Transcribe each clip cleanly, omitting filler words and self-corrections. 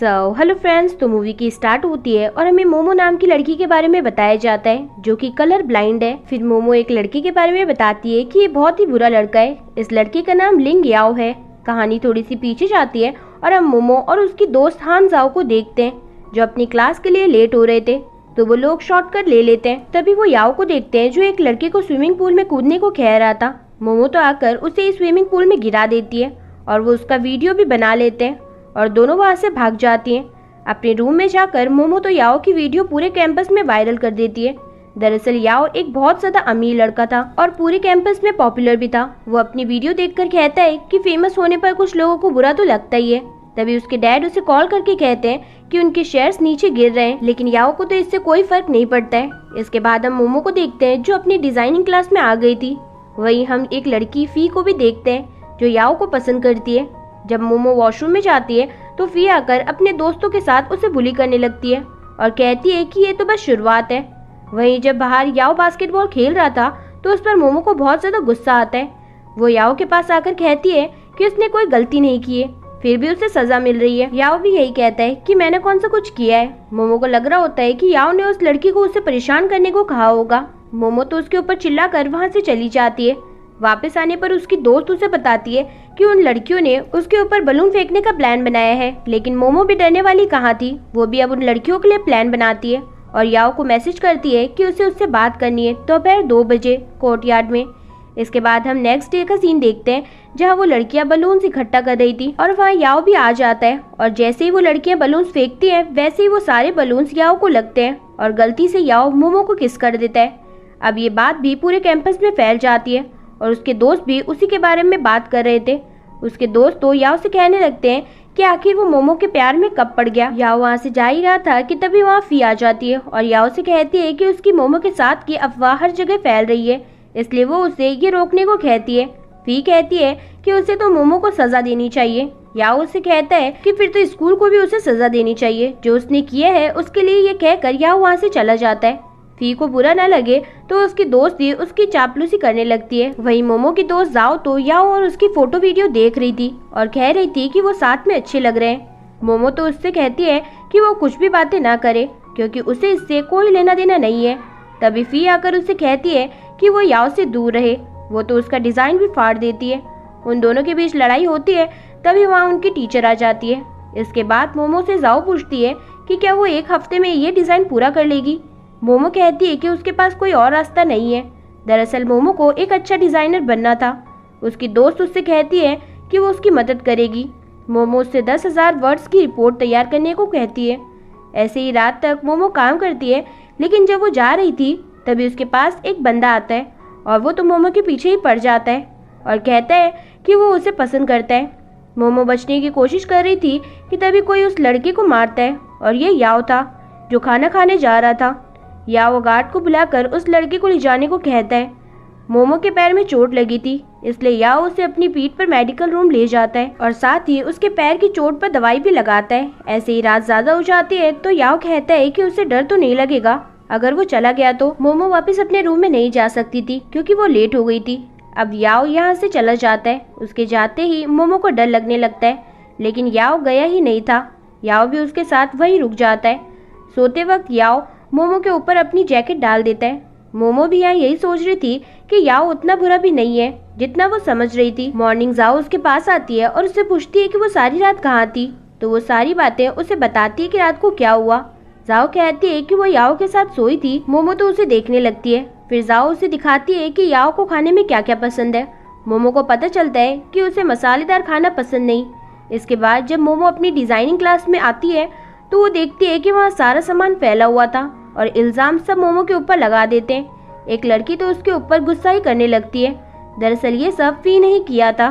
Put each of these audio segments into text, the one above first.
Hello friends, तो movie की start होती है और हमें मोमो नाम की लड़की के बारे में बताया जाता है जो कि कलर ब्लाइंड है। फिर मोमो एक लड़की के बारे में बताती है कि ये बहुत ही बुरा लड़का है। इस लड़के का नाम लिंग याओ है। कहानी थोड़ी सी पीछे जाती है और हम मोमो और उसकी दोस्त हान जाओ को देखते हैं जो अपनी क्लास के लिए लेट हो रहे थे, तो वो लोग शॉर्टकट ले लेते हैं। तभी वो याओ को देखते हैं जो एक लड़के को स्विमिंग पूल में कूदने को कह रहा था। मोमो तो आकर उसे इस स्विमिंग पूल में गिरा देती है और वो उसका वीडियो भी बना लेते हैं और दोनों वहाँ से भाग जाती हैं। अपने रूम में जाकर मोमो तो याओ की वीडियो पूरे कैंपस में वायरल कर देती है। दरअसल याओ एक बहुत ज्यादा अमीर लड़का था और पूरे कैंपस में पॉपुलर भी था। वो अपनी वीडियो देखकर कहता है कि फेमस होने पर कुछ लोगों को बुरा तो लगता ही है। तभी उसके डैड उसे कॉल करके कहते हैं कि उनके शेयर्स नीचे गिर रहे हैं, लेकिन याओ को तो इससे कोई फर्क नहीं पड़ता है। इसके बाद हम मोमो को देखते हैं जो अपनी डिजाइनिंग क्लास में आ गई थी। वहीं हम एक लड़की फी को भी देखते हैं जो याओ को पसंद करती है। जब मोमो वॉशरूम में जाती है तो फी आकर अपने दोस्तों के साथ उसे बुली करने लगती है और कहती है कि ये तो बस शुरुआत है। वहीं जब बाहर याओ बास्केटबॉल खेल रहा था तो उस पर मोमो को बहुत ज्यादा गुस्सा आता है। वो याओ के पास आकर कहती है कि उसने कोई गलती नहीं की है, फिर भी उसे सजा मिल रही है। याओ भी यही कहता है कि मैंने कौन सा कुछ किया है। मोमो को लग रहा होता है कि याओ ने उस लड़की को उसे परेशान करने को कहा होगा। मोमो तो उसके ऊपर चिल्लाकर वहाँ से चली जाती है। वापस आने पर उसकी दोस्त उसे बताती है कि उन लड़कियों ने उसके ऊपर बलून फेंकने का प्लान बनाया है, लेकिन मोमो भी डरने वाली कहाँ थी। वो भी अब उन लड़कियों के लिए प्लान बनाती है और याओ को मैसेज करती है कि उसे उससे बात करनी है दोपहर 2 बजे कोर्टयार्ड में। इसके बाद हम नेक्स्ट डे का सीन देखते हैं जहाँ वो लड़कियां बलून इकट्ठा कर रही थी और वहाँ याओ भी आ जाता है और जैसे ही वो लड़कियां बलून फेंकती हैं वैसे ही वो सारे बलून याओ को लगते हैं और गलती से याओ मोमो को किस कर देता है। अब ये बात भी पूरे कैंपस में फैल जाती है और उसके दोस्त भी उसी के बारे में बात कर रहे थे। उसके दोस्त तो याओ से कहने लगते हैं कि आखिर वो मोमो के प्यार में कब पड़ गया। याओ वहाँ से जा ही रहा था कि तभी वहाँ फी आ जाती है और याओ से कहती है कि उसकी मोमो के साथ की अफवाह हर जगह फैल रही है, इसलिए वो उसे ये रोकने को कहती है। फी कहती है कि उसे तो मोमो को सजा देनी चाहिए। याओ उसे कहता है कि फिर तो स्कूल को भी उसे सजा देनी चाहिए, जो उसने किया है उसके लिए ये कहकर याओ वहाँ से चला जाता है। फी को बुरा न लगे तो उसकी दोस्त भी उसकी चापलूसी करने लगती है। वहीं मोमो की दोस्त जाओ तो याओ और उसकी फोटो वीडियो देख रही थी और कह रही थी कि वो साथ में अच्छे लग रहे हैं। मोमो तो उससे कहती है कि वो कुछ भी बातें ना करे क्योंकि उसे इससे कोई लेना देना नहीं है। तभी फी आकर उससे कहती है कि वो याओ से दूर रहे। वो तो उसका डिजाइन भी फाड़ देती है। उन दोनों के बीच लड़ाई होती है। तभी वहाँ उनकी टीचर आ जाती है। इसके बाद मोमो से जाओ पूछती है कि क्या वो 1 हफ्ते में ये डिजाइन पूरा कर लेगी। मोमो कहती है कि उसके पास कोई और रास्ता नहीं है। दरअसल मोमो को एक अच्छा डिजाइनर बनना था। उसकी दोस्त उससे कहती है कि वो उसकी मदद करेगी। मोमो उससे 10,000 वर्ड्स की रिपोर्ट तैयार करने को कहती है। ऐसे ही रात तक मोमो काम करती है, लेकिन जब वो जा रही थी तभी उसके पास एक बंदा आता है और वो तो मोमो के पीछे ही पड़ जाता है और कहता है कि वो उसे पसंद करता है। मोमो बचने की कोशिश कर रही थी कि तभी कोई उस लड़के को मारता है और ये याओ था जो खाना खाने जा रहा था। याओ गार्ड को बुलाकर उस लड़के को ले जाने को कहता है। मोमो के पैर में चोट लगी थी, इसलिए याओ उसे अपनी पीठ पर मेडिकल रूम ले जाता है और साथ ही उसके पैर की चोट पर दवाई भी लगाता है। ऐसे ही रात ज्यादा हो जाती है तो याओ कहता है कि उसे डर तो नहीं लगेगा अगर वो चला गया तो। मोमो वापस अपने रूम में नहीं जा सकती थी क्योंकि वो लेट हो गई थी। अब याओ यहाँ से चला जाता है। उसके जाते ही मोमो को डर लगने लगता है, लेकिन याओ गया ही नहीं था। याओ भी उसके साथ वहीं रुक जाता है। सोते वक्त याओ मोमो के ऊपर अपनी जैकेट डाल देता है। मोमो भी यहाँ यही सोच रही थी कि याओ उतना बुरा भी नहीं है जितना वो समझ रही थी। मॉर्निंग जाओ उसके पास आती है और उससे पूछती है कि वो सारी रात कहाँ थी, तो वो सारी बातें उसे बताती है कि रात को क्या हुआ। जाओ कहती है कि वो याओ के साथ सोई थी। मोमो तो उसे देखने लगती है। फिर जाओ उसे दिखाती है कि याओ को खाने में क्या क्या पसंद है। मोमो को पता चलता है कि उसे मसालेदार खाना पसंद नहीं। इसके बाद जब मोमो अपनी डिजाइनिंग क्लास में आती है तो वो देखती है कि वहाँ सारा सामान फैला हुआ था और इल्जाम सब मोमो के ऊपर लगा देते हैं। एक लड़की तो उसके ऊपर गुस्सा ही करने लगती है। दरअसल ये सब फी नहीं किया था।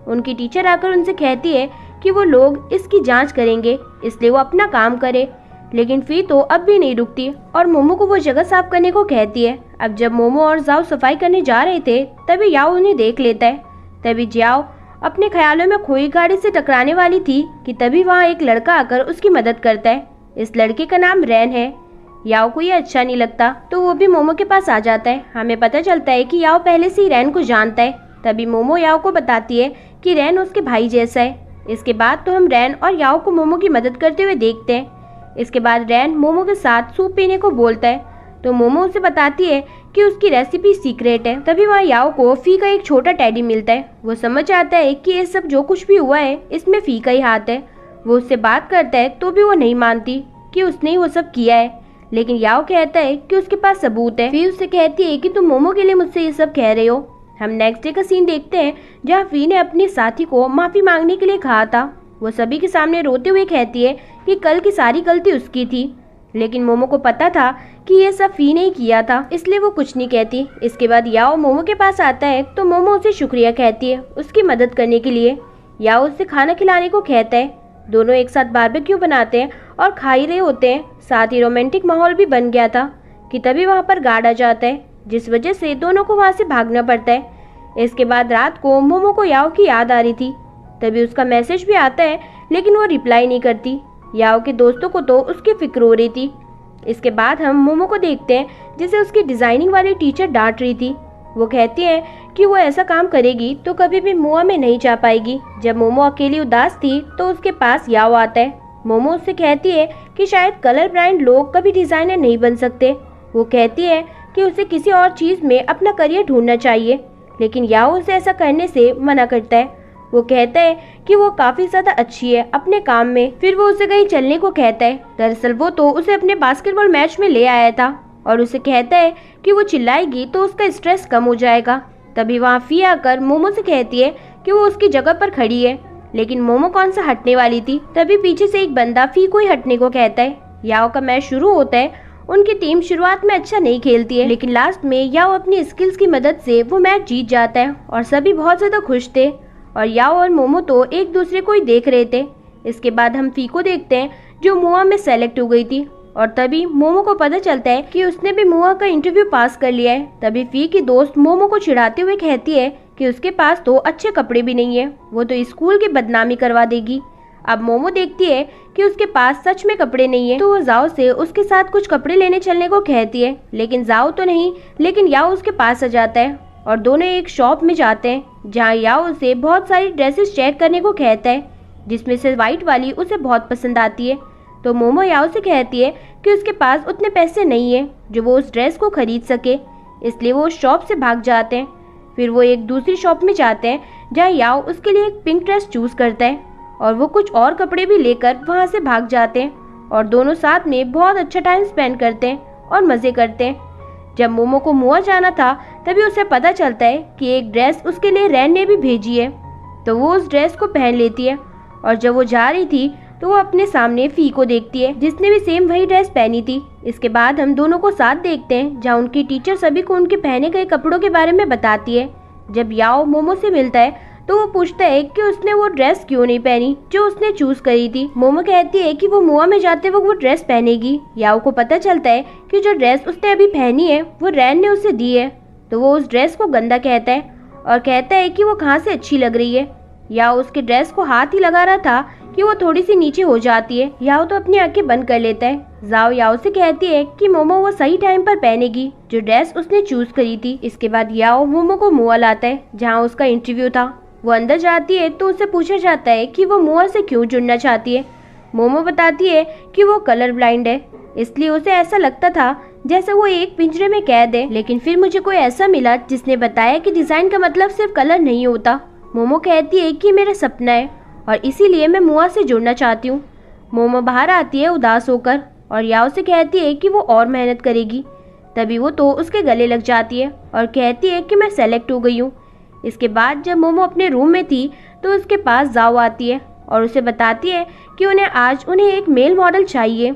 उनकी टीचर आकर उनसे कहती है कि वो लोग इसकी जांच करेंगे, इसलिए वो अपना काम करे, लेकिन फी तो अब भी नहीं रुकती और मोमो को वो जगह साफ करने को कहती है। अब जब मोमो और जाओ सफाई करने जा रहे थे तभी याओ उन्हें देख लेता है। तभी जाओ अपने ख्यालों में खोई गाड़ी से टकराने वाली थी कि तभी वहाँ एक लड़का आकर उसकी मदद करता है। इस लड़के का नाम रैन है। याओ को ये अच्छा नहीं लगता तो वो भी मोमो के पास आ जाता है। हमें पता चलता है कि याओ पहले से ही रैन को जानता है। तभी मोमो याओ को बताती है कि रैन उसके भाई जैसा है। इसके बाद तो हम रैन और याओ को मोमो की मदद करते हुए देखते हैं। इसके बाद रैन मोमो के साथ सूप पीने को बोलता है तो मोमो उसे बताती है कि उसकी रेसिपी सीक्रेट है। तभी वहाँ याओ को फी का एक छोटा टेडी मिलता है। वो समझ आता है कि ये सब जो कुछ भी हुआ है इसमें फी का ही हाथ है। वो उससे बात करता है तो भी वो नहीं मानती कि उसने ही वो सब किया है, लेकिन याओ कहता है कि उसके पास सबूत है। फी उससे कहती है कि तुम मोमो के लिए मुझसे ये सब कह रहे हो। हम नेक्स्ट डे का सीन देखते हैं जहाँ फी ने अपने साथी को माफी मांगने के लिए कहा था। वो सभी के सामने रोते हुए कहती है कि कल की सारी गलती उसकी थी, लेकिन मोमो को पता था कि ये सब फी ने ही किया था, इसलिए वो कुछ नहीं कहती। इसके बाद याओ मोमो के पास आता है तो मोमो उसे शुक्रिया कहती है उसकी मदद करने के लिए। याओ उससे खाना खिलाने को कहता है। दोनों एक साथ बारबेक्यू बनाते हैं और खा ही रहे होते हैं। साथ ही रोमांटिक माहौल भी बन गया था कि तभी वहाँ पर गार्ड आ जाता है, जिस वजह से दोनों को वहाँ से भागना पड़ता है। इसके बाद रात को मोमो को याओ की याद आ रही थी। तभी उसका मैसेज भी आता है, लेकिन वो रिप्लाई नहीं करती। याओ के दोस्तों को तो उसकी फिक्र हो रही थी। इसके बाद हम मोमो को देखते हैं जिसे उसकी डिजाइनिंग वाली टीचर डांट रही थी। वो कहती है कि वो ऐसा काम करेगी तो कभी भी मुआ में नहीं जा पाएगी। जब मोमो अकेली उदास थी तो उसके पास याओ आता है। मोमो उससे कहती है कि शायद कलर ब्लाइंड लोग कभी डिजाइनर नहीं बन सकते। वो कहती है कि उसे किसी और चीज में अपना करियर ढूंढना चाहिए, लेकिन याओ उसे ऐसा करने से मना करता है। वो कहता है कि वो काफी ज्यादा अच्छी है अपने काम में। फिर वो उसे कहीं चलने को कहता है। दरअसल वो तो उसे अपने बास्केटबॉल मैच में ले आया था और उसे कहता है कि वो चिल्लाएगी तो उसका स्ट्रेस कम हो जाएगा। तभी वहाँ फी आकर मोमो से कहती है कि वो उसकी जगह पर खड़ी है, लेकिन मोमो कौन सा हटने वाली थी। तभी पीछे से एक बंदा फी को ही हटने को कहता है। याओ का मैच शुरू होता है। उनकी टीम शुरुआत में अच्छा नहीं खेलती है, लेकिन लास्ट में याओ अपनी स्किल्स की मदद से वो मैच जीत जाता है और सभी बहुत ज्यादा खुश थे। और याओ और मोमो तो एक दूसरे को ही देख रहे थे। इसके बाद हम फी को देखते हैं जो मुआ में सेलेक्ट हो गई थी और तभी मोमो को पता चलता है कि उसने भी मुआ का इंटरव्यू पास कर लिया है। तभी फी की दोस्त मोमो को चिढ़ाते हुए कहती है कि उसके पास तो अच्छे कपड़े भी नहीं है, वो तो स्कूल की बदनामी करवा देगी। अब मोमो देखती है कि उसके पास सच में कपड़े नहीं है तो वो जाओ से उसके साथ कुछ कपड़े लेने चलने को कहती है, लेकिन जाओ तो नहीं, लेकिन याओ उसके पास आ जाता है और दोनों एक शॉप में जाते हैं जहाँ याओ उसे बहुत सारी ड्रेसेस चेक करने को कहता है, जिसमें से व्हाइट वाली उसे बहुत पसंद आती है। तो मोमो याओ से कहती है कि उसके पास उतने पैसे नहीं है जो वो उस ड्रेस को खरीद सके, इसलिए वो उस शॉप से भाग जाते हैं। फिर वो एक दूसरी शॉप में जाते हैं जहाँ याओ उसके लिए एक पिंक ड्रेस चूज करता है और वो कुछ और कपड़े भी लेकर वहाँ से भाग जाते हैं और दोनों साथ में बहुत अच्छा टाइम स्पेंड करते हैं और मजे करते हैं। जब मोमो को मुआ जाना था तभी उसे पता चलता है कि एक ड्रेस उसके लिए रैन ने भी भेजी है, तो वो उस ड्रेस को पहन लेती है और जब वो जा रही थी तो वो अपने सामने फी को देखती है जिसने भी सेम वही ड्रेस पहनी थी। इसके बाद हम दोनों को साथ देखते हैं जहाँ उनकी टीचर सभी को उनके पहने गए कपड़ों के बारे में बताती है। जब याओ मोमो से मिलता है तो वो पूछता है कि उसने वो ड्रेस क्यों नहीं पहनी जो उसने चूज करी थी। मोमो कहती है कि वो मुआ में जाते वक्त वो ड्रेस पहनेगी। याओ को पता चलता है कि जो ड्रेस उसने अभी पहनी है वो रैन ने उसे दी है, तो वो उस ड्रेस को गंदा कहता है और कहता है कि वो कहाँ से अच्छी लग रही है। याओ उसके ड्रेस को हाथ ही लगा रहा था कि वो थोड़ी सी नीचे हो जाती है। याओ तो अपनी आंखें बंद कर लेता है। जाओ याओ से कहती है कि मोमो वो सही टाइम पर पहनेगी जो ड्रेस उसने चूज करी थी। इसके बाद याओ मोमो को मुआ लाता है जहाँ उसका इंटरव्यू था। वो अंदर जाती है तो उससे पूछा जाता है कि वो मुआ से क्यों जुड़ना चाहती है। मोमो बताती है कि वो कलर ब्लाइंड है, इसलिए उसे ऐसा लगता था जैसे वो एक पिंजरे में कैद है, लेकिन फिर मुझे कोई ऐसा मिला जिसने बताया कि डिजाइन का मतलब सिर्फ कलर नहीं होता। मोमो कहती है कि मेरा सपना है और इसीलिए मैं मुआ से जुड़ना चाहती हूँ। मोमो बाहर आती है उदास होकर और याओ से कहती है कि वो और मेहनत करेगी। तभी वो तो उसके गले लग जाती है और कहती है कि मैं सेलेक्ट हो गई हूँ। इसके बाद जब मोमो अपने रूम में थी तो उसके पास जाओ आती है और उसे बताती है कि उन्हें एक मेल मॉडल चाहिए।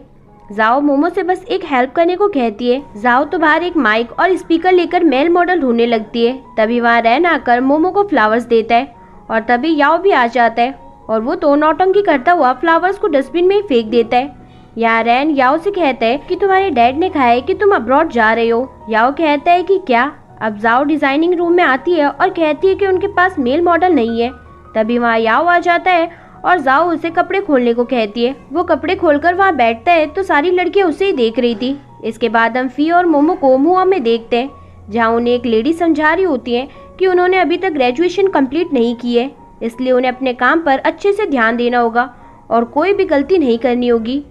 जाओ मोमो से बस एक हेल्प करने को कहती है। जाओ तो बाहर एक माइक और स्पीकर लेकर मेल मॉडल ढूंढने लगती है। तभी वहाँ रैन आकर मोमो को फ्लावर्स देता है और तभी याओ भी आ जाता है और वो तो नौटंकी करता हुआ फ्लावर्स को डस्टबिन में ही फेंक देता है। यहाँ रैन याओ से कहता है कि तुम्हारे डैड ने कहा है कि तुम अब्रॉड जा रहे हो। याओ कहता है कि क्या। अब जाओ डिजाइनिंग रूम में आती है और कहती है कि उनके पास मेल मॉडल नहीं है। तभी वहाँ याओ आ जाता है और जाओ उसे कपड़े खोलने को कहती है। वो कपड़े खोलकर वहाँ बैठता है तो सारी लड़कियां उसे ही देख रही थी। इसके बाद हम फी और मोमो को मुआ में देखते हैं जहाँ उन्हें एक लेडी समझा रही होती है कि उन्होंने अभी तक ग्रेजुएशन कंप्लीट नहीं की है, इसलिए उन्हें अपने काम पर अच्छे से ध्यान देना होगा और कोई भी गलती नहीं करनी होगी।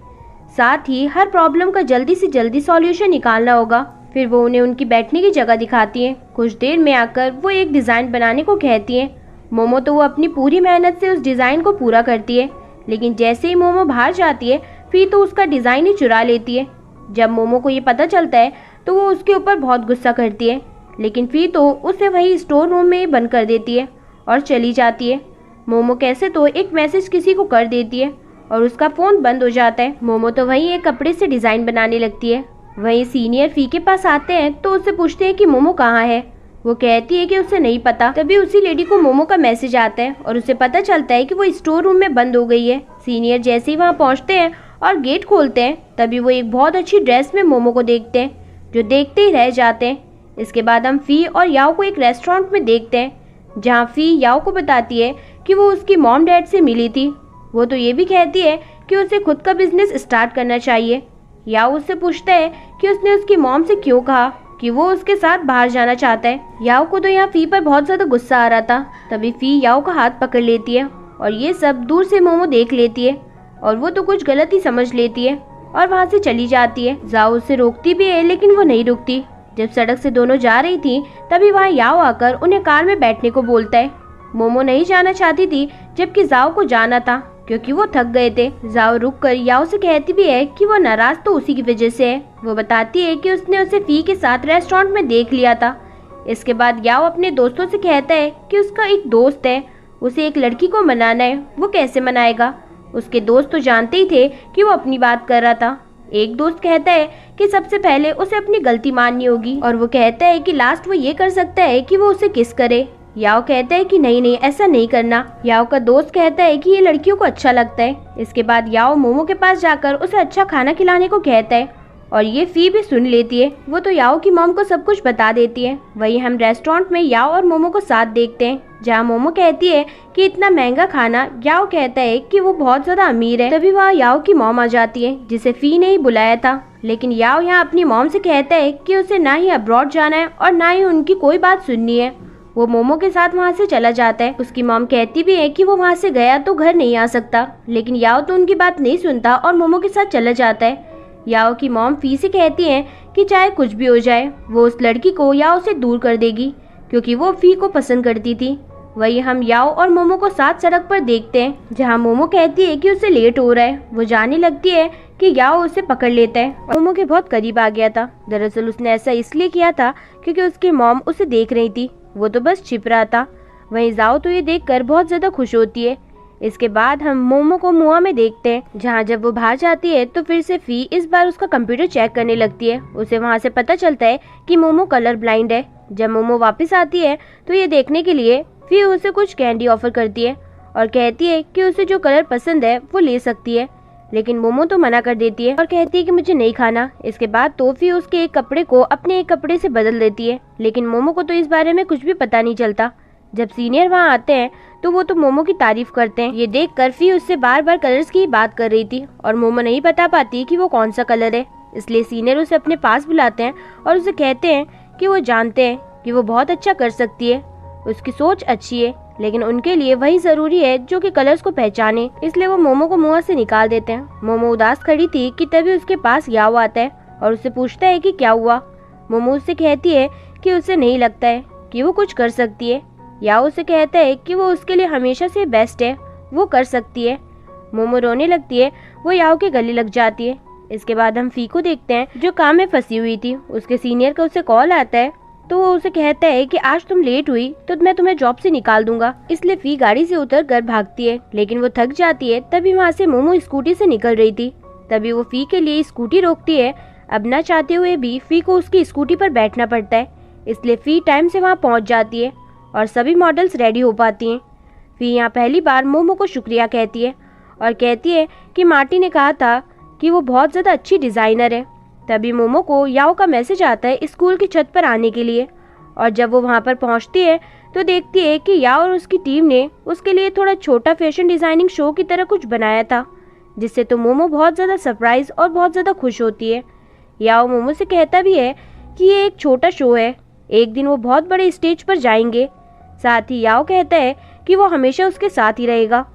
साथ ही हर प्रॉब्लम का जल्दी से जल्दी सॉल्यूशन निकालना होगा। फिर वो उन्हें उनकी बैठने की जगह दिखाती हैं। कुछ देर में आकर वो एक डिज़ाइन बनाने को कहती हैं। मोमो तो वो अपनी पूरी मेहनत से उस डिज़ाइन को पूरा करती है, लेकिन जैसे ही मोमो बाहर जाती है फी तो उसका डिज़ाइन ही चुरा लेती है। जब मोमो को ये पता चलता है तो वो उसके ऊपर बहुत गुस्सा करती है, लेकिन फी तो उसे वही स्टोर रूम में बंद कर देती है और चली जाती है। मोमो कैसे तो एक मैसेज किसी को कर देती है और उसका फ़ोन बंद हो जाता है। मोमो तो वहीं एक कपड़े से डिज़ाइन बनाने लगती है। वहीं सीनियर फी के पास आते हैं तो उससे पूछते हैं कि मोमो कहाँ है। वो कहती है कि उसे नहीं पता। तभी उसी लेडी को मोमो का मैसेज आता है और उसे पता चलता है कि वो स्टोर रूम में बंद हो गई है। सीनियर जैसे ही वहाँ पहुँचते हैं और गेट खोलते हैं तभी वो एक बहुत अच्छी ड्रेस में मोमो को देखते हैं, जो देखते ही रह जाते हैं। इसके बाद हम फी और याओ को एक रेस्टोरेंट में देखते हैं, जहाँ फी याओ को बताती है कि वो उसकी मॉम डैड से मिली थी। वो तो ये भी कहती है कि उसे खुद का बिजनेस स्टार्ट करना चाहिए। याओ उससे पूछता है कि उसने उसकी मॉम से क्यों कहा कि वो उसके साथ बाहर जाना चाहता है। याओ को तो यहाँ फी पर बहुत ज़्यादा गुस्सा आ रहा था। तभी फी याओ का हाथ पकड़ लेती है और ये सब दूर से मोमो देख लेती है और वो तो कुछ गलत ही समझ लेती है और वहाँ से चली जाती है। जाओ उसे रोकती भी है लेकिन वो नहीं रुकती। जब सड़क से दोनों जा रही थी तभी वहाँ याओ आकर उन्हें कार में बैठने को बोलता है। मोमो नहीं जाना चाहती थी जबकि जाओ को जाना था क्योंकि वो थक गए थे। जाओ रुककर याओ से कहती भी है कि वो नाराज तो उसी की वजह से है। वो बताती है कि उसने उसे फी के साथ रेस्टोरेंट में देख लिया था। इसके बाद याओ अपने दोस्तों से कहता है कि उसका एक दोस्त है, उसे एक लड़की को मनाना है। वो कैसे मनाएगा? उसके दोस्त तो जानते ही थे कि वो अपनी बात कर रहा था। एक दोस्त कहता है कि सबसे पहले उसे अपनी गलती माननी होगी और वो कहता है कि लास्ट वो ये कर सकता है कि वो उसे किस करे। याओ कहता है कि नहीं ऐसा नहीं करना। याओ का दोस्त कहता है कि ये लड़कियों को अच्छा लगता है। इसके बाद याओ मोमो के पास जाकर उसे अच्छा खाना खिलाने को कहता है और ये फी भी सुन लेती है। वो तो याओ की मॉम को सब कुछ बता देती है। वहीं हम रेस्टोरेंट में याओ और मोमो को साथ देखते हैं, जहाँ मोमो कहती है कि इतना महंगा खाना। याओ कहता है कि वो बहुत ज्यादा अमीर है। तभी वहाँ याओ की मॉम आ जाती है जिसे फी ने ही बुलाया था, लेकिन याओ यहाँ अपनी मॉम से कहता है कि उसे ना ही अब्रॉड जाना है और ना ही उनकी कोई बात सुननी है। वो मोमो के साथ वहाँ से चला जाता है। उसकी मॉम कहती भी है कि वो वहाँ से गया तो घर नहीं आ सकता, लेकिन याओ तो उनकी बात नहीं सुनता और मोमो के साथ चला जाता है। याओ की मॉम फी से कहती है कि चाहे कुछ भी हो जाए वो उस लड़की को याओ से दूर कर देगी क्योंकि वो फी को पसंद करती थी। वही हम याओ और मोमो को साथ सड़क पर देखते हैं, जहाँ मोमो कहती है कि उसे लेट हो रहा है। वो जाने लगती है कि याओ उसे पकड़ लेता है। मोमो के बहुत करीब आ गया था। दरअसल उसने ऐसा इसलिए किया था क्योंकि उसकी मॉम उसे देख रही थी, वो तो बस छिप रहा था। वहीं जाओ तो ये देखकर बहुत ज्यादा खुश होती है। इसके बाद हम मोमो को मुआ में देखते हैं, जहाँ जब वो बाहर जाती है तो फिर से फी इस बार उसका कंप्यूटर चेक करने लगती है। उसे वहाँ से पता चलता है कि मोमो कलर ब्लाइंड है। जब मोमो वापस आती है तो ये देखने के लिए फी उसे कुछ कैंडी ऑफर करती है और कहती है कि उसे जो कलर पसंद है वो ले सकती है, लेकिन मोमो तो मना कर देती है और कहती है कि मुझे नहीं खाना। इसके बाद तोफी उसके एक कपड़े को अपने एक कपड़े से बदल देती है, लेकिन मोमो को तो इस बारे में कुछ भी पता नहीं चलता। जब सीनियर वहाँ आते हैं तो वो तो मोमो की तारीफ करते हैं। ये देख कर फी उससे बार बार कलर्स की बात कर रही थी और मोमो नहीं बता पाती कि वो कौन सा कलर है, इसलिए सीनियर उसे अपने पास बुलाते हैं और उसे कहते हैं कि वो जानते हैं कि वो बहुत अच्छा कर सकती है, उसकी सोच अच्छी है, लेकिन उनके लिए वही जरूरी है जो कि कलर्स को पहचाने। इसलिए वो मोमो को मुंह से निकाल देते हैं। मोमो उदास खड़ी थी कि तभी उसके पास याओ आता है और उससे पूछता है कि क्या हुआ। मोमो उससे कहती है कि उसे नहीं लगता है कि वो कुछ कर सकती है। याओ उसे कहता है कि वो उसके लिए हमेशा से बेस्ट है, वो कर सकती है। मोमो रोने लगती है, वो याओ के गले लग जाती है। इसके बाद हम फी को देखते हैं, जो काम में फंसी हुई थी। उसके सीनियर का उसे कॉल आता है तो वो उसे कहता है कि आज तुम लेट हुई तो मैं तुम्हें जॉब से निकाल दूंगा। इसलिए फी गाड़ी से उतर कर भागती है, लेकिन वो थक जाती है। तभी वहाँ से मोमो स्कूटी से निकल रही थी। तभी वो फी के लिए स्कूटी रोकती है। अब न चाहते हुए भी फी को उसकी स्कूटी पर बैठना पड़ता है, इसलिए फी टाइम से वहाँ पहुँच जाती है और सभी मॉडल्स रेडी हो पाती हैं। फी यहाँ पहली बार मोमो को शुक्रिया कहती है और कहती है कि मार्टी ने कहा था कि वो बहुत ज़्यादा अच्छी डिज़ाइनर है। तभी मोमो को याओ का मैसेज आता है स्कूल की छत पर आने के लिए, और जब वो वहाँ पर पहुँचती है तो देखती है कि याओ और उसकी टीम ने उसके लिए थोड़ा छोटा फैशन डिज़ाइनिंग शो की तरह कुछ बनाया था, जिससे तो मोमो बहुत ज़्यादा सरप्राइज और बहुत ज़्यादा खुश होती है। याओ मोमो से कहता भी है कि ये एक छोटा शो है, एक दिन वो बहुत बड़े स्टेज पर जाएंगे। साथ ही याओ कहता है कि वो हमेशा उसके साथ ही रहेगा।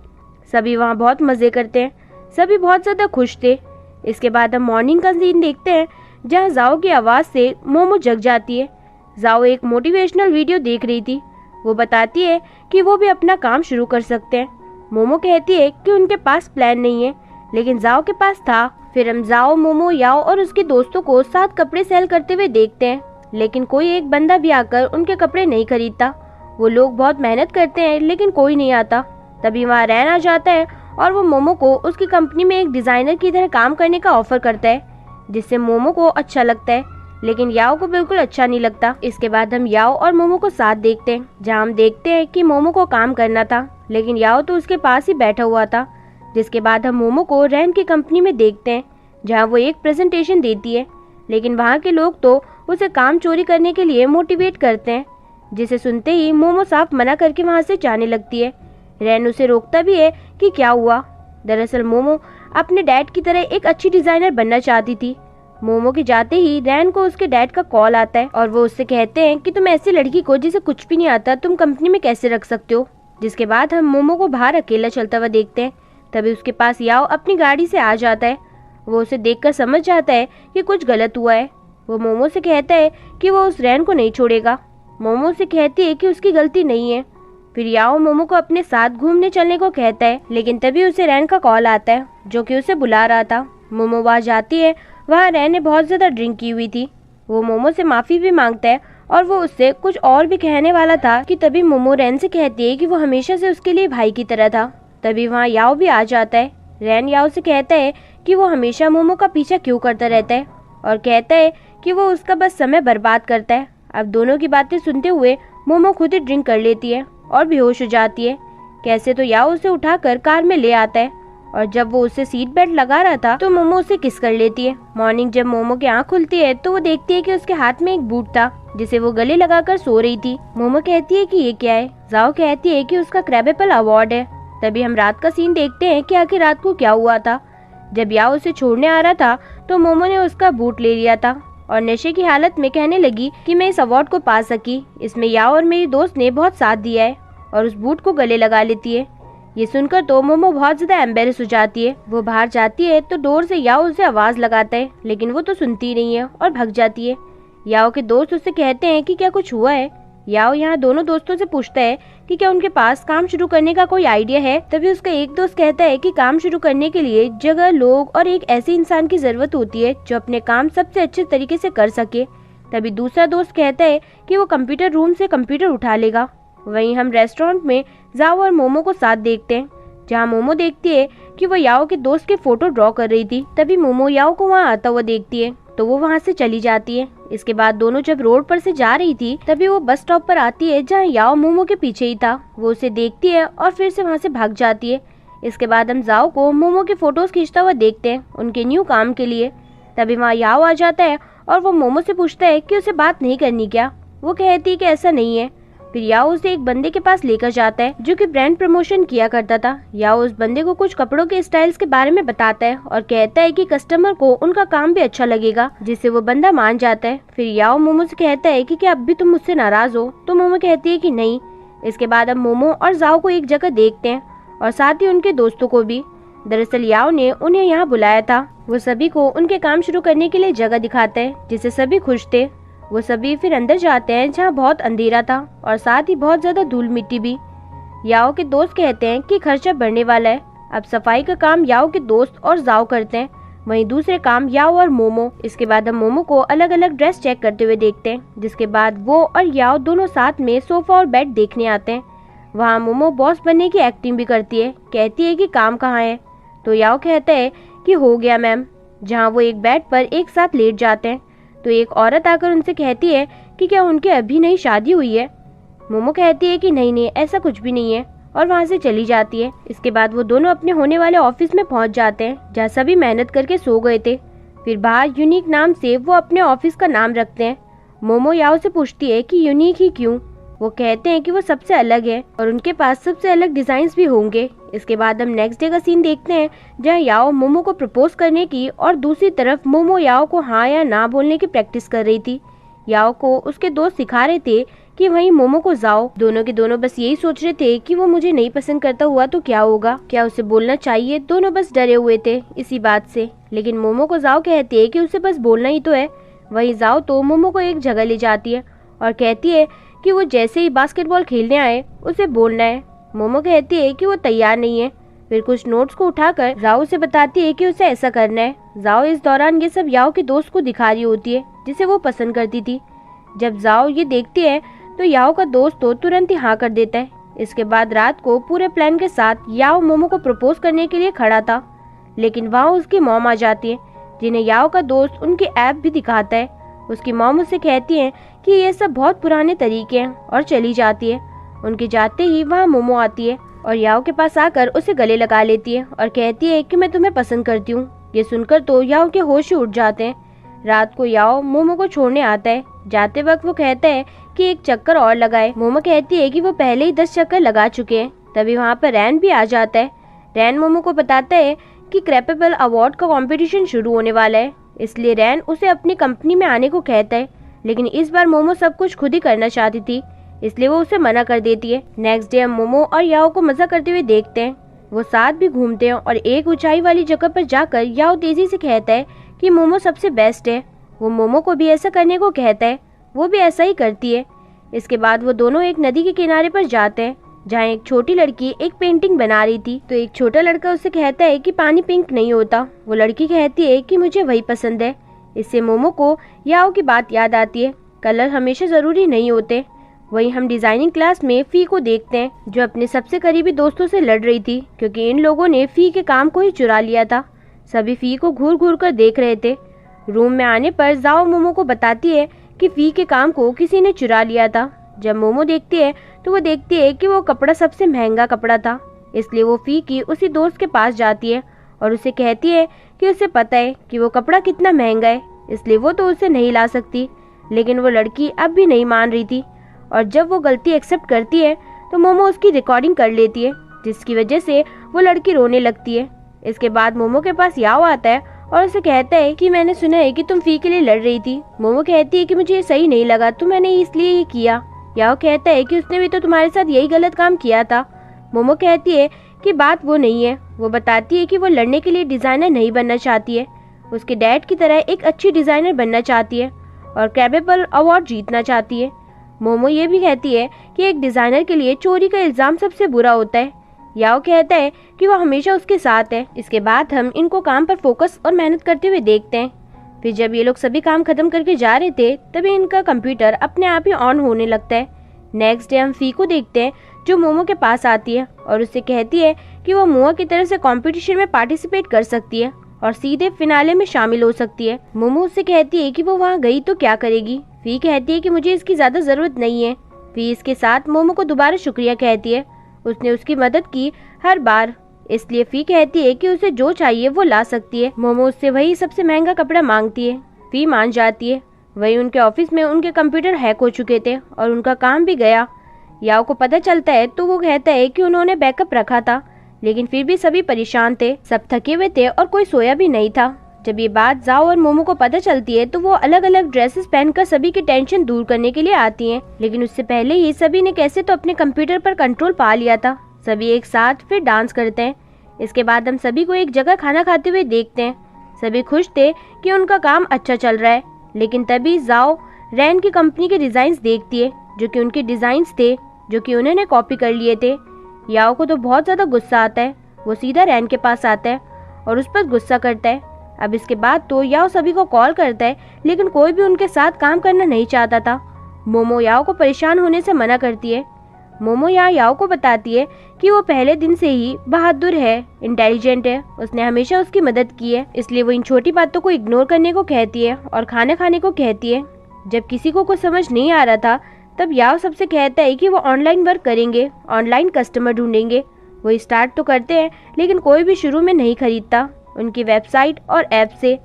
सभी वहाँ बहुत मज़े करते हैं, सभी बहुत ज़्यादा खुश थे। इसके बाद हम मॉर्निंग का सीन देखते हैं जहाँ जाओ की आवाज़ से मोमो जग जाती है। जाओ एक मोटिवेशनल वीडियो देख रही थी। वो बताती है कि वो भी अपना काम शुरू कर सकते हैं। मोमो कहती है कि उनके पास प्लान नहीं है, लेकिन जाओ के पास था। फिर हम जाओ, मोमो, याओ और उसके दोस्तों को साथ कपड़े सेल करते हुए देखते हैं, लेकिन कोई एक बंदा भी आकर उनके कपड़े नहीं खरीदता। वो लोग बहुत मेहनत करते हैं लेकिन कोई नहीं आता। तभी वहाँ रैन आ जाता है और वो मोमो को उसकी कंपनी में एक डिजाइनर की तरह काम करने का ऑफर करता है, जिससे मोमो को अच्छा लगता है, लेकिन याओ को बिल्कुल अच्छा नहीं लगता। इसके बाद हम याओ और मोमो को साथ देखते हैं, जहाँ हम देखते हैं कि मोमो को काम करना था, लेकिन याओ तो उसके पास ही बैठा हुआ था। जिसके बाद हम मोमो को रैन की कंपनी में देखते हैं, जहाँ वो एक प्रेजेंटेशन देती है, लेकिन वहाँ के लोग तो उसे काम चोरी करने के लिए मोटिवेट करते हैं, जिसे सुनते ही मोमो साफ मना करके वहाँ से जाने लगती है। रैन उसे रोकता भी है कि क्या हुआ। दरअसल मोमो अपने डैड की तरह एक अच्छी डिजाइनर बनना चाहती थी। मोमो के जाते ही रैन को उसके डैड का कॉल आता है और वो उससे कहते हैं कि तुम ऐसी लड़की को जिसे कुछ भी नहीं आता तुम कंपनी में कैसे रख सकते हो। जिसके बाद हम मोमो को बाहर अकेला चलता हुआ देखते हैं। तभी उसके पास याओ अपनी गाड़ी से आ जाता है। वो उसे देखकर समझ जाता है कि कुछ गलत हुआ है। वो मोमो से कहता है कि वो उस रैन को नहीं छोड़ेगा। मोमो से कहती है कि उसकी गलती नहीं है। फिर याओ मोमो को अपने साथ घूमने चलने को कहता है, लेकिन तभी उसे रैन का कॉल आता है जो कि उसे बुला रहा था। मोमो वहाँ जाती है। वहाँ रैन ने बहुत ज़्यादा ड्रिंक की हुई थी। वो मोमो से माफ़ी भी मांगता है और वो उससे कुछ और भी कहने वाला था कि तभी मोमो रैन से कहती है कि वो हमेशा से उसके लिए भाई की तरह था। तभी वहाँ याओ भी आ जाता है। रैन याओ से कहता है कि वो हमेशा मोमो का पीछा क्यों करता रहता है और कहता है कि वो उसका बस समय बर्बाद करता है। अब दोनों की बातें सुनते हुए मोमो खुद ही ड्रिंक कर लेती है और बेहोश हो जाती है। कैसे तो याओ उसे उठाकर कार में ले आता है और जब वो उसे सीट बेल्ट लगा रहा था तो मोमो उसे किस कर लेती है। मॉर्निंग जब मोमो की आँख खुलती है तो वो देखती है कि उसके हाथ में एक बूट था जिसे वो गले लगाकर सो रही थी। मोमो कहती है कि ये क्या है। जाओ कहती है कि उसका क्रैबेपल अवार्ड है। तभी हम रात का सीन देखते हैं कि आखिर रात को क्या हुआ था। जब याओ उसे छोड़ने आ रहा था तो मोमो ने उसका बूट ले लिया था और नशे की हालत में कहने लगी कि मैं इस अवार्ड को पा सकी, इसमें याओ और मेरी दोस्त ने बहुत साथ दिया है, और उस बूट को गले लगा लेती है। ये सुनकर तो मोमो बहुत ज्यादा एम्बेरस हो जाती है। वो बाहर जाती है तो डोर से याओ उसे आवाज लगाता है, लेकिन वो तो सुनती नहीं है और भाग जाती है। याओ के दोस्त उससे कहते हैं कि क्या कुछ हुआ है। याओ यहाँ दोनों दोस्तों से पूछता है कि क्या उनके पास काम शुरू करने का कोई आइडिया है। तभी उसका एक दोस्त कहता है कि काम शुरू करने के लिए जगह, लोग और एक ऐसे इंसान की जरूरत होती है जो अपने काम सबसे अच्छे तरीके से कर सके। तभी दूसरा दोस्त कहता है कि वो कंप्यूटर रूम से कंप्यूटर उठा लेगा। वहीं हम रेस्टोरेंट में जाओ और मोमो को साथ देखते हैं, जहाँ मोमो देखती है कि वो याओ के दोस्त के फोटो ड्रॉ कर रही थी। तभी मोमो याओ को वहाँ आता हुआ देखती है तो वो वहाँ से चली जाती है। इसके बाद दोनों जब रोड पर से जा रही थी तभी वो बस स्टॉप पर आती है जहाँ याओ मोमो के पीछे ही था। वो उसे देखती है और फिर से वहाँ से भाग जाती है। इसके बाद हम जाओ को मोमो के फोटोज खींचता हुआ देखते हैं उनके न्यू काम के लिए। तभी वहाँ याओ आ जाता है और वो मोमो से पूछता है कि उसे बात नहीं करनी क्या। वो कहती है कि ऐसा नहीं है। फिर याओ उसे एक बंदे के पास लेकर जाता है जो कि ब्रांड प्रमोशन किया करता था। याओ उस बंदे को कुछ कपड़ों के स्टाइल्स के बारे में बताता है और कहता है कि कस्टमर को उनका काम भी अच्छा लगेगा, जिससे वो बंदा मान जाता है। फिर याओ मोमो से कहता है कि क्या अब भी तुम मुझसे नाराज हो, तो मोमो कहती है कि नहीं। इसके बाद अब मोमो और जाओ को एक जगह देखते हैं और साथ ही उनके दोस्तों को भी। दरअसल याओ ने उन्हें यहाँ बुलाया था। वो सभी को उनके काम शुरू करने के लिए जगह दिखाता है, जिससे सभी खुश थे। वो सभी फिर अंदर जाते हैं जहाँ बहुत अंधेरा था और साथ ही बहुत ज्यादा धूल मिट्टी भी। याओ के दोस्त कहते हैं कि खर्चा बढ़ने वाला है। अब सफाई का काम याओ के दोस्त और जाओ करते हैं, वहीं दूसरे काम याओ और मोमो। इसके बाद हम मोमो को अलग अलग ड्रेस चेक करते हुए देखते हैं, जिसके बाद वो और याओ दोनों साथ में सोफा और बेड देखने आते हैं। वहाँ मोमो बॉस बनने की एक्टिंग भी करती है, कहती है कि काम कहाँ है। तो याओ कहता है कि हो गया मैम, जहाँ वो एक बेड पर एक साथ लेट जाते हैं। तो एक औरत आकर उनसे कहती है कि क्या उनके अभी नई शादी हुई है। मोमो कहती है कि नहीं नहीं, ऐसा कुछ भी नहीं है, और वहाँ से चली जाती है। इसके बाद वो दोनों अपने होने वाले ऑफिस में पहुँच जाते हैं, जहाँ सभी मेहनत करके सो गए थे। फिर बाहर यूनिक नाम से वो अपने ऑफिस का नाम रखते हैं। मोमो याओ से पूछती है कि यूनिक ही क्यों। वो कहते हैं कि वो सबसे अलग है और उनके पास सबसे अलग डिजाइन्स भी होंगे। इसके बाद हम नेक्स्ट डे का सीन देखते हैं, जहाँ याओ मोमो को प्रपोज करने की और दूसरी तरफ मोमो याओ को हाँ या ना बोलने की प्रैक्टिस कर रही थी। याओ को उसके दोस्त सिखा रहे थे कि वहीं मोमो को जाओ। दोनों के दोनों बस यही सोच रहे थे कि वो मुझे नहीं पसंद करता हुआ तो क्या होगा, क्या उसे बोलना चाहिए। दोनों बस डरे हुए थे इसी बात से। लेकिन मोमो को जाओ कहती है कि उसे बस बोलना ही तो है। वहीं जाओ तो मोमो को एक जगह ले जाती है और कहती है कि वो जैसे ही बास्केटबॉल खेलने आए उसे बोलना है। मोमो कहती है कि वो तैयार नहीं है। फिर कुछ नोट्स को उठाकर जाओ उसे बताती है कि उसे ऐसा करना है। जाओ इस दौरान ये सब याओ के दोस्त को दिखा रही होती है जिसे वो पसंद करती थी। जब जाओ ये देखती है तो याओ का दोस्त तो तुरंत ही हाँ कर देता है। इसके बाद रात को पूरे प्लान के साथ याओ मोमो को प्रपोज करने के लिए खड़ा था, लेकिन वहाँ उसकी मॉम आ जाती है जिन्हें याओ का दोस्त उनकी ऐप भी दिखाता है। उसकी मॉम उससे कहती है कि ये सब बहुत पुराने तरीके हैं और चली जाती है। उनके जाते ही वहाँ मोमो आती है और याओ के पास आकर उसे गले लगा लेती है और कहती है कि मैं तुम्हें पसंद करती हूँ। ये सुनकर तो याओ के होश ही उड़ जाते हैं। रात को याओ मोमो को छोड़ने आता है। जाते वक्त वो कहता है कि एक चक्कर और लगाए। मोमो कहती है कि वो पहले ही 10 चक्कर लगा चुके हैं। तभी वहाँ पर रैन भी आ जाता है। रैन मोमो को बताता है कि क्रैपेबल अवार्ड का कंपटीशन शुरू होने वाला है, इसलिए रैन उसे अपनी कंपनी में आने को कहता है। लेकिन इस बार मोमो सब कुछ खुद ही करना चाहती थी, इसलिए वो उसे मना कर देती है। नेक्स्ट डे हम मोमो और याओ को मजा करते हुए देखते हैं। वो साथ भी घूमते हैं और एक ऊंचाई वाली जगह पर जाकर याओ तेजी से कहता है कि मोमो सबसे बेस्ट है। वो मोमो को भी ऐसा करने को कहता है, वो भी ऐसा ही करती है। इसके बाद वो दोनों एक नदी के किनारे पर जाते हैं जहाँ एक छोटी लड़की एक पेंटिंग बना रही थी। तो एक छोटा लड़का उससे कहता है कि पानी पिंक नहीं होता। वो लड़की कहती है कि मुझे वही पसंद है। इससे मोमो को याओ की बात याद आती है, कलर हमेशा जरूरी नहीं होते। वहीं हम डिजाइनिंग क्लास में फी को देखते हैं जो अपने सबसे करीबी दोस्तों से लड़ रही थी क्योंकि इन लोगों ने फी के काम को ही चुरा लिया था। सभी फी को घूर घूर कर देख रहे थे। रूम में आने पर जाओ मोमो को बताती है कि फी के काम को किसी ने चुरा लिया था। जब मोमो देखती है तो वो देखती है कि वो कपड़ा सबसे महंगा कपड़ा था, इसलिए वो फी की उसी दोस्त के पास जाती है और उसे कहती है कि उसे पता है कि वो कपड़ा कितना महंगा है, इसलिए वो तो उसे नहीं ला सकती। लेकिन वो लड़की अब भी नहीं मान रही थी और जब वो गलती एक्सेप्ट करती है तो मोमो उसकी रिकॉर्डिंग कर लेती है, जिसकी वजह से वो लड़की रोने लगती है। इसके बाद मोमो के पास याओ आता है और उसे कहता है कि मैंने सुना है कि तुम फी के लिए लड़ रही थी। मोमो कहती है कि मुझे ये सही नहीं लगा तो मैंने इसलिए ये किया। याओ कहता है कि उसने भी तो तुम्हारे साथ यही गलत काम किया था। मोमो कहती है कि बात वो नहीं है। वो बताती है कि वो लड़ने के लिए डिजाइनर नहीं बनना चाहती है, उसके डैड की तरह एक अच्छी डिजाइनर बनना चाहती है और क्रैपेबल अवार्ड जीतना चाहती है। मोमो ये भी कहती है कि एक डिजाइनर के लिए चोरी का इल्जाम सबसे बुरा होता है। याओ कहता है कि वो हमेशा उसके साथ है। इसके बाद हम इनको काम पर फोकस और मेहनत करते हुए देखते हैं। फिर जब ये लोग सभी काम खत्म करके जा रहे थे तभी इनका कंप्यूटर अपने आप ही ऑन होने लगता है। नेक्स्ट डे हम फी को देखते हैं जो मोमो के पास आती है और उससे कहती है कि वो मोमो की तरफ से कंपटीशन में पार्टिसिपेट कर सकती है और सीधे फिनाले में शामिल हो सकती है। मोमो उससे कहती है कि वो वहाँ गई तो क्या करेगी। फी कहती है कि मुझे इसकी ज्यादा जरूरत नहीं है। फी इसके साथ मोमो को दोबारा शुक्रिया कहती है, उसने उसकी मदद की हर बार, इसलिए फी कहती है कि उसे जो चाहिए वो ला सकती है। मोमो उससे वही सबसे महंगा कपड़ा मांगती है। फी मान जाती है। वही उनके ऑफिस में उनके कंप्यूटर हैक हो चुके थे और उनका काम भी गया। याओ को पता चलता है तो वो कहता है कि उन्होंने बैकअप रखा था, लेकिन फिर भी सभी परेशान थे, सब थके हुए थे और कोई सोया भी नहीं था। जब ये बात जाओ और मोमो को पता चलती है तो वो अलग अलग ड्रेसेस पहनकर सभी की टेंशन दूर करने के लिए आती हैं। लेकिन उससे पहले ही सभी ने कैसे तो अपने कंप्यूटर पर कंट्रोल पा लिया था। सभी एक साथ फिर डांस करते हैं। इसके बाद हम सभी को एक जगह खाना खाते हुए देखते हैं। सभी खुश थे कि उनका काम अच्छा चल रहा है, लेकिन तभी जाओ रैन की कंपनी के डिजाइन देखती है जो कि उनके डिजाइन थे जो कि उन्होंने कॉपी कर लिए थे। याओ को तो बहुत ज्यादा गुस्सा आता है। वो सीधा रैन के पास आता है और उस पर गुस्सा करता है। अब इसके बाद तो याओ सभी को कॉल करता है, लेकिन कोई भी उनके साथ काम करना नहीं चाहता था। मोमो याओ को परेशान होने से मना करती है। मोमो याओ को बताती है कि वो पहले दिन से ही बहादुर है, इंटेलिजेंट है, उसने हमेशा उसकी मदद की है, इसलिए वो इन छोटी बातों को इग्नोर करने को कहती है और खाना खाने को कहती है। जब किसी को कुछ समझ नहीं आ रहा था तब याओ सबसे कहता है कि वो ऑनलाइन वर्क करेंगे, ऑनलाइन कस्टमर ढूंढेंगे। वो स्टार्ट तो करते हैं लेकिन कोई भी शुरू में नहीं खरीदता उनकी वेबसाइट और ऐप से।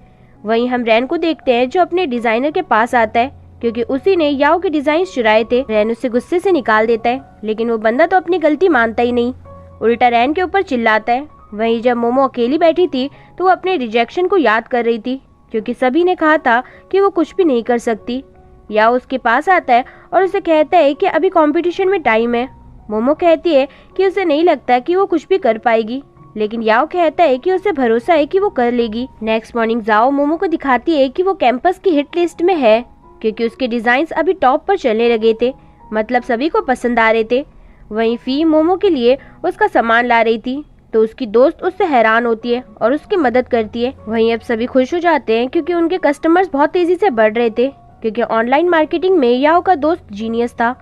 वहीं हम रैन को देखते हैं जो अपने डिजाइनर के पास आता है क्योंकि उसी ने याओ के डिजाइन चुराए थे। रैन उसे गुस्से से निकाल देता है, लेकिन वो बंदा तो अपनी गलती मानता ही नहीं, उल्टा रैन के ऊपर चिल्लाता है। वहीं जब मोमो अकेली बैठी थी तो वो अपने रिजेक्शन को याद कर रही थी क्योंकि सभी ने कहा था कि वो कुछ भी नहीं कर सकती। याओ उसके पास आता है और उसे कहता है कि अभी कंपटीशन में टाइम है। मोमो कहती है कि उसे नहीं लगता कि वो कुछ भी कर पाएगी, लेकिन याओ कहता है कि उसे भरोसा है कि वो कर लेगी। नेक्स्ट मॉर्निंग जाओ मोमो को दिखाती है कि वो कैंपस की हिट लिस्ट में है, क्योंकि उसके डिजाइन्स अभी टॉप पर चलने लगे थे, मतलब सभी को पसंद आ रहे थे। वहीं फी मोमो के लिए उसका सामान ला रही थी, तो उसकी दोस्त उससे हैरान होती है और उसकी मदद करती है। वहीं अब सभी खुश हो जाते हैं क्योंकि उनके कस्टमर्स बहुत तेजी से बढ़ रहे थे, क्योंकि ऑनलाइन मार्केटिंग में याओ का दोस्त जीनियस था।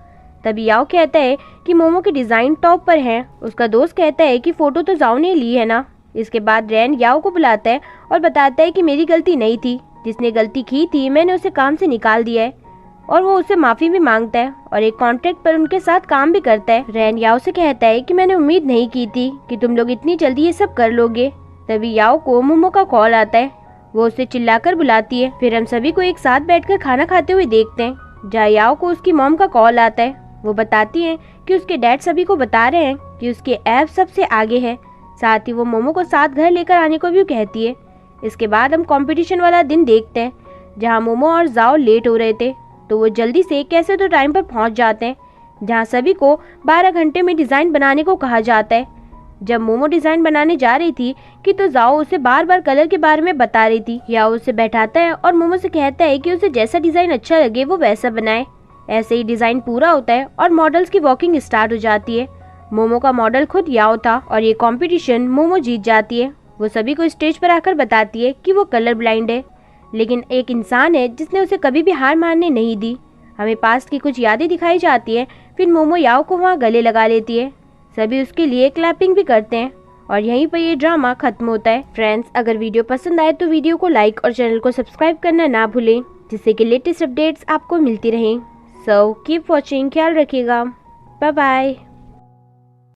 तभी याओ कहता है कि मोमो के डिजाइन टॉप पर हैं। उसका दोस्त कहता है कि फोटो तो जाओ ने ली है ना। इसके बाद रैन याओ को बुलाता है और बताता है कि मेरी गलती नहीं थी, जिसने गलती की थी मैंने उसे काम से निकाल दिया है, और वो उसे माफी भी मांगता है और एक कॉन्ट्रैक्ट पर उनके साथ काम भी करता है। रैन याओ से कहता है कि मैंने उम्मीद नहीं की थी कि तुम लोग इतनी जल्दी ये सब कर लोगे। तभी याओ को मोमो का कॉल आता है, वो उसे चिल्लाकर बुलाती है। फिर हम सभी को एक साथ बैठकर खाना खाते हुए देखते हैं, जहाँ याओ को उसकी मॉम का कॉल आता है। वो बताती है कि उसके डैड सभी को बता रहे हैं कि उसके ऐप सबसे आगे है। साथ ही वो मोमो को साथ घर लेकर आने को भी कहती है। इसके बाद हम कंपटीशन वाला दिन देखते हैं, जहाँ मोमो और जाओ लेट हो रहे थे, तो वो जल्दी से कैसे तो टाइम पर पहुंच जाते हैं, जहाँ सभी को 12 घंटे में डिज़ाइन बनाने को कहा जाता है। जब मोमो डिज़ाइन बनाने जा रही थी कि तो जाओ उसे बार बार कलर के बारे में बता रही थी। या उसे बैठाता है और मोमो से कहता है कि उसे जैसा डिज़ाइन अच्छा लगे वो वैसा बनाए। ऐसे ही डिज़ाइन पूरा होता है और मॉडल्स की वॉकिंग स्टार्ट हो जाती है। मोमो का मॉडल खुद याओ था और ये कॉम्पिटिशन मोमो जीत जाती है। वो सभी को स्टेज पर आकर बताती है कि वो कलर ब्लाइंड है, लेकिन एक इंसान है जिसने उसे कभी भी हार मानने नहीं दी। हमें पास्ट की कुछ यादें दिखाई जाती है। फिर मोमो याओ को वहाँ गले लगा लेती है। सभी उसके लिए क्लैपिंग भी करते हैं और यहीं पर ये ड्रामा खत्म होता है। फ्रेंड्स, अगर वीडियो पसंद आए तो वीडियो को लाइक और चैनल को सब्सक्राइब करना ना भूलें, जिससे कि लेटेस्ट अपडेट्स आपको मिलती रहें। सो कीप वॉचिंग, ख्याल रखिएगा, बाय बाय।